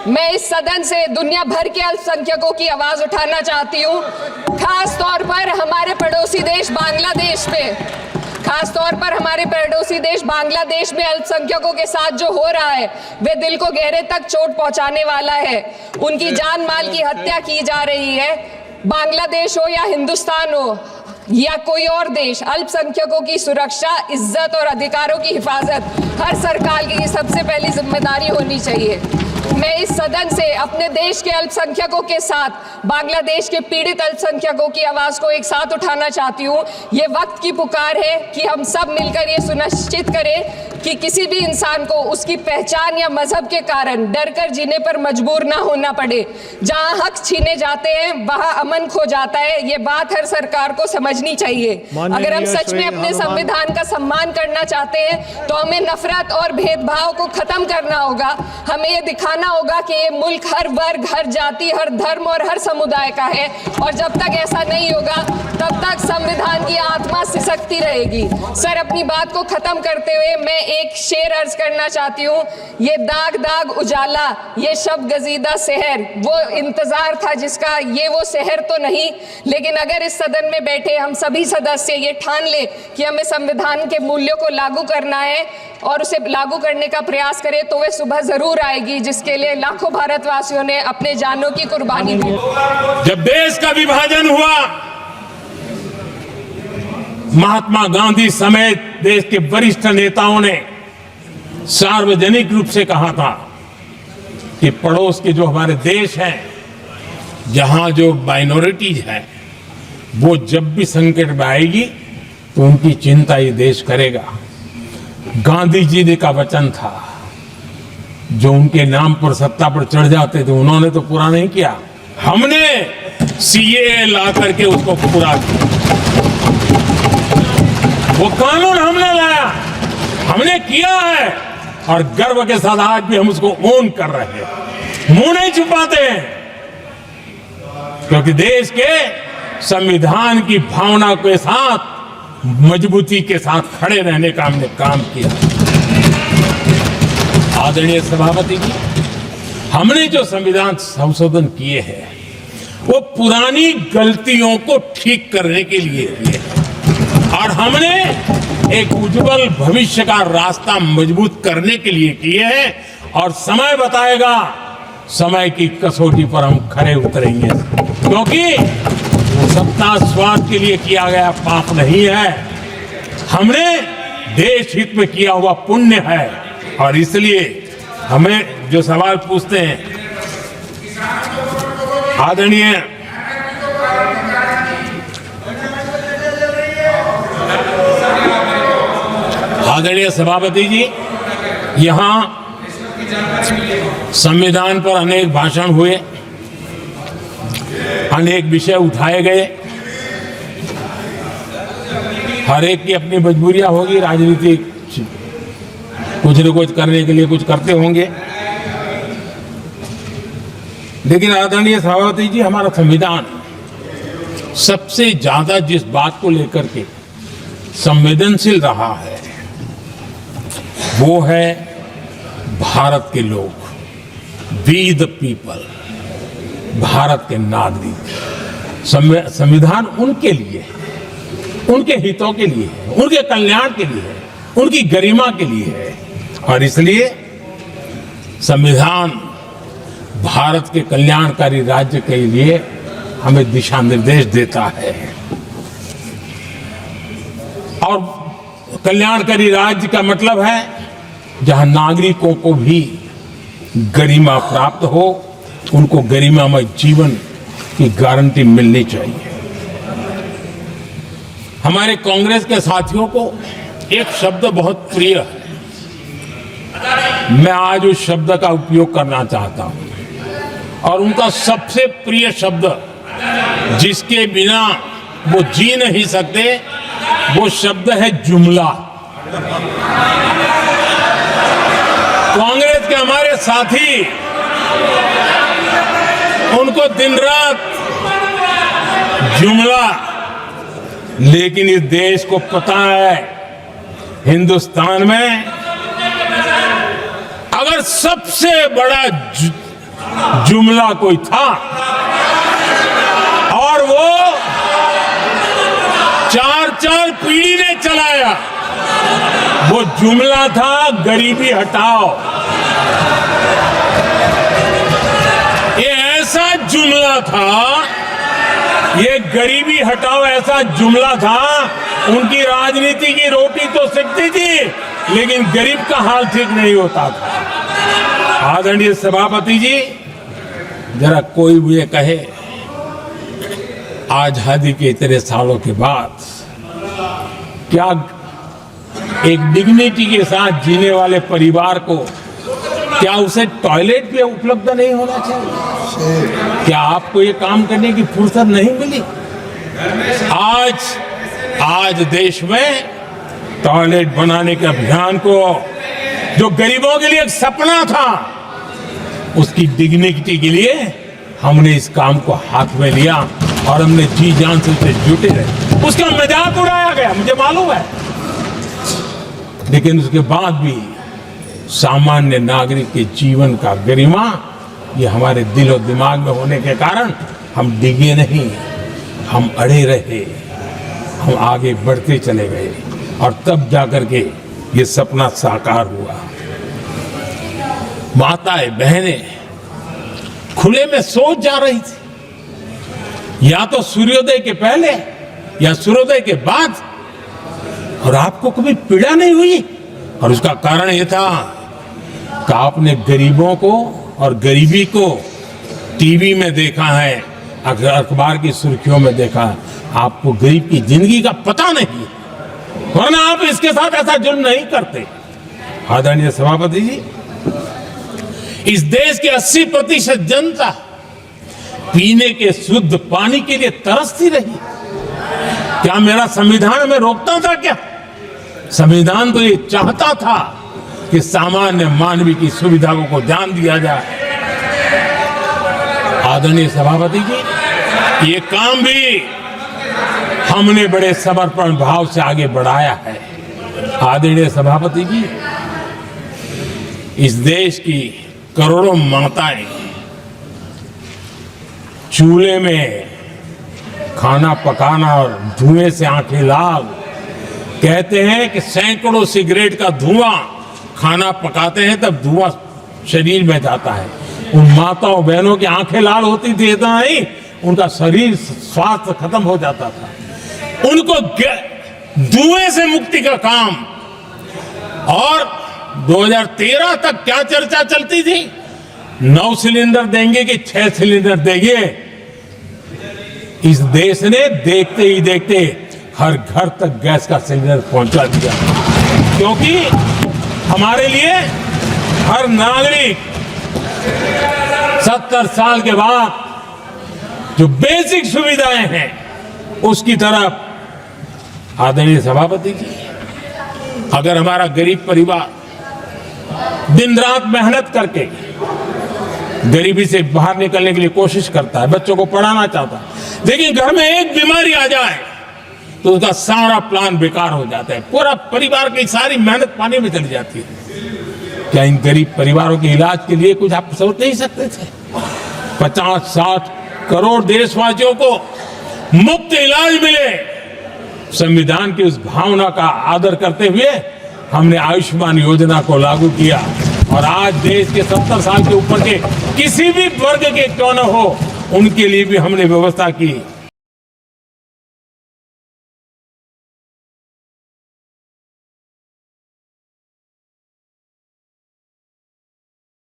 मैं इस सदन से दुनिया भर के अल्पसंख्यकों की आवाज उठाना चाहती हूँ, खास तौर पर हमारे पड़ोसी देश बांग्लादेश पे, खास तौर पर हमारे पड़ोसी देश बांग्लादेश में अल्पसंख्यकों के साथ जो हो रहा है वे दिल को गहरे तक चोट पहुंचाने वाला है। उनकी जान माल की हत्या की जा रही है। बांग्लादेश हो या हिंदुस्तान हो या कोई और देश, अल्पसंख्यकों की सुरक्षा, इज्जत और अधिकारों की हिफाजत हर सरकार की सबसे पहली जिम्मेदारी होनी चाहिए। मैं इस सदन से अपने देश के अल्पसंख्यकों के साथ बांग्लादेश के पीड़ित अल्पसंख्यकों की आवाज को एक साथ उठाना चाहती हूँ। ये वक्त की पुकार है कि हम सब मिलकर ये सुनिश्चित करें कि किसी भी इंसान को उसकी पहचान या मजहब के कारण डर कर जीने पर मजबूर ना होना पड़े। जहाँ हक छीने जाते हैं वहाँ अमन खो जाता है। ये बात हर सरकार को समझनी चाहिए। अगर हम सच में अपने संविधान का सम्मान करना चाहते हैं तो हमें नफरत और भेदभाव को खत्म करना होगा। हमें ये दिखाना होगा कि ये मुल्क हर वर्ग, हर जाति, हर धर्म और हर समुदाय का है, और जब तक ऐसा नहीं होगा तब तक संविधान की आत्मा सिसकती रहेगी। सर, अपनी बात को खत्म करते हुए मैं एक शेर अर्ज करना चाहती हूँ। ये दाग दाग उजाला, ये शब गजीदा शहर, वो इंतजार था जिसका, ये वो शहर तो नहीं। लेकिन अगर इस सदन में बैठे हम सभी सदस्य ये ठान ले कि हमें संविधान के मूल्यों को लागू करना है और उसे लागू करने का प्रयास करें, तो वह सुबह जरूर आएगी जिसके लिए लाखों भारतवासियों ने अपने जानों की कुर्बानी दी। जब देश का विभाजन हुआ, महात्मा गांधी समेत देश के वरिष्ठ नेताओं ने सार्वजनिक रूप से कहा था कि पड़ोस के जो हमारे देश हैं, जहां जो माइनॉरिटीज है, वो जब भी संकट में आएगी तो उनकी चिंता ये देश करेगा। गांधी जी ने का वचन था, जो उनके नाम पर सत्ता पर चढ़ जाते थे उन्होंने तो पूरा नहीं किया। हमने सीएए ला करके उसको पूरा किया। वो कानून हमने लाया, हमने किया है, और गर्व के साथ आज भी हम उसको ओन कर रहे हैं, मुंह नहीं छुपाते हैं, क्योंकि देश के संविधान की भावना के साथ मजबूती के साथ खड़े रहने का हमने काम किया। आदरणीय सभापति जी, हमने जो संविधान संशोधन किए हैं वो पुरानी गलतियों को ठीक करने के लिए किए हैं, और हमने एक उज्जवल भविष्य का रास्ता मजबूत करने के लिए किए हैं। और समय बताएगा, समय की कसौटी पर हम खरे उतरेंगे, क्योंकि वो सत्ता स्वार्थ के लिए किया गया पाप नहीं है, हमने देश हित में किया हुआ पुण्य है। और इसलिए हमें जो सवाल पूछते हैं आदरणीय सभापति जी, यहाँ संविधान पर अनेक भाषण हुए, अनेक विषय उठाए गए। हर एक की अपनी मजबूरियां होगी, राजनीति कुछ न कुछ करने के लिए कुछ करते होंगे, लेकिन आदरणीय सभापति जी, हमारा संविधान सबसे ज्यादा जिस बात को लेकर के संवेदनशील रहा है वो है भारत के लोग, वी द पीपल, भारत के नागरिक। संविधान उनके लिए है, उनके हितों के लिए है, उनके कल्याण के लिए है, उनकी गरिमा के लिए है, और इसलिए संविधान भारत के कल्याणकारी राज्य के लिए हमें दिशा निर्देश देता है। और कल्याणकारी राज्य का मतलब है जहां नागरिकों को भी गरिमा प्राप्त हो, उनको गरिमामय जीवन की गारंटी मिलनी चाहिए। हमारे कांग्रेस के साथियों को एक शब्द बहुत प्रिय है, मैं आज उस शब्द का उपयोग करना चाहता हूं, और उनका सबसे प्रिय शब्द जिसके बिना वो जी नहीं सकते, वो शब्द है जुमला। कांग्रेस के हमारे साथी उनको दिन रात जुमला, लेकिन इस देश को पता है हिंदुस्तान में अगर सबसे बड़ा जुमला कोई था और वो 4-4 पीढ़ी ने चलाया। वो जुमला था गरीबी हटाओ। ये ऐसा जुमला था, ये गरीबी हटाओ ऐसा जुमला था। उनकी राजनीति की रोटी तो सिकती थी, लेकिन गरीब का हाल ठीक नहीं होता था। आदरणीय सभापति जी, जरा कोई मुझे कहे, आजादी के इतने सालों के बाद क्या एक डिग्निटी के साथ जीने वाले परिवार को क्या उसे टॉयलेट भी उपलब्ध नहीं होना चाहिए? क्या आपको ये काम करने की फुर्सत नहीं मिली? आज देश में टॉयलेट बनाने के अभियान को, जो गरीबों के लिए एक सपना था, उसकी डिग्निटी के लिए हमने इस काम को हाथ में लिया और हमने जी जान से उससे जुटे रहे। उसका मजाक उड़ाया गया, मुझे मालूम है, लेकिन उसके बाद भी सामान्य नागरिक के जीवन का गरिमा, ये हमारे दिल और दिमाग में होने के कारण हम डिगे नहीं, हम अड़े रहे, हम आगे बढ़ते चले गए और तब जाकर के ये सपना साकार हुआ। माताएं बहनें खुले में सोच जा रही थी, या तो सूर्योदय के पहले या सूर्योदय के बाद, और आपको कभी पीड़ा नहीं हुई। और उसका कारण यह था कि आपने गरीबों को और गरीबी को टीवी में देखा है, अखबार की सुर्खियों में देखा, आपको गरीब की जिंदगी का पता नहीं, वरना आप इसके साथ ऐसा जुल्म नहीं करते। आदरणीय सभापति जी, इस देश की 80% जनता पीने के शुद्ध पानी के लिए तरसती रही। क्या मेरा संविधान हमें रोकता था? क्या संविधान तो ये चाहता था कि सामान्य मानवीय की सुविधाओं को ध्यान दिया जाए। आदरणीय सभापति जी, ये काम भी हमने बड़े समर्पण भाव से आगे बढ़ाया है। आदरणीय सभापति जी, इस देश की करोड़ों माताएं चूल्हे में खाना पकाना और धुएं से आंखें लाल, कहते हैं कि सैकड़ों सिगरेट का धुआं खाना पकाते हैं तब धुआं शरीर में जाता है। उन माताओं बहनों की आंखें लाल होती थी, इतना नहीं, उनका शरीर स्वास्थ्य खत्म हो जाता था। उनको धुएं से मुक्ति का काम, और 2013 तक क्या चर्चा चलती थी, 9 सिलेंडर देंगे कि 6 सिलेंडर देंगे। इस देश ने देखते ही देखते हर घर तक गैस का सिलेंडर पहुंचा दिया, क्योंकि हमारे लिए हर नागरिक 70 साल के बाद जो बेसिक सुविधाएं हैं उसकी तरफ। आदरणीय सभापति जी, अगर हमारा गरीब परिवार दिन रात मेहनत करके गरीबी से बाहर निकलने के लिए कोशिश करता है, बच्चों को पढ़ाना चाहता है, लेकिन घर में एक बीमारी आ जाए तो उसका सारा प्लान बेकार हो जाता है, पूरा परिवार की सारी मेहनत पानी में चली जाती है। क्या इन गरीब परिवारों के इलाज के लिए कुछ आप सोच नहीं सकते थे? 50-60 करोड़ देशवासियों को मुफ्त इलाज मिले। संविधान की उस भावना का आदर करते हुए हमने आयुष्मान योजना को लागू किया, और आज देश के 70 साल के ऊपर के किसी भी वर्ग के क्यों न हो, उनके लिए भी हमने व्यवस्था की।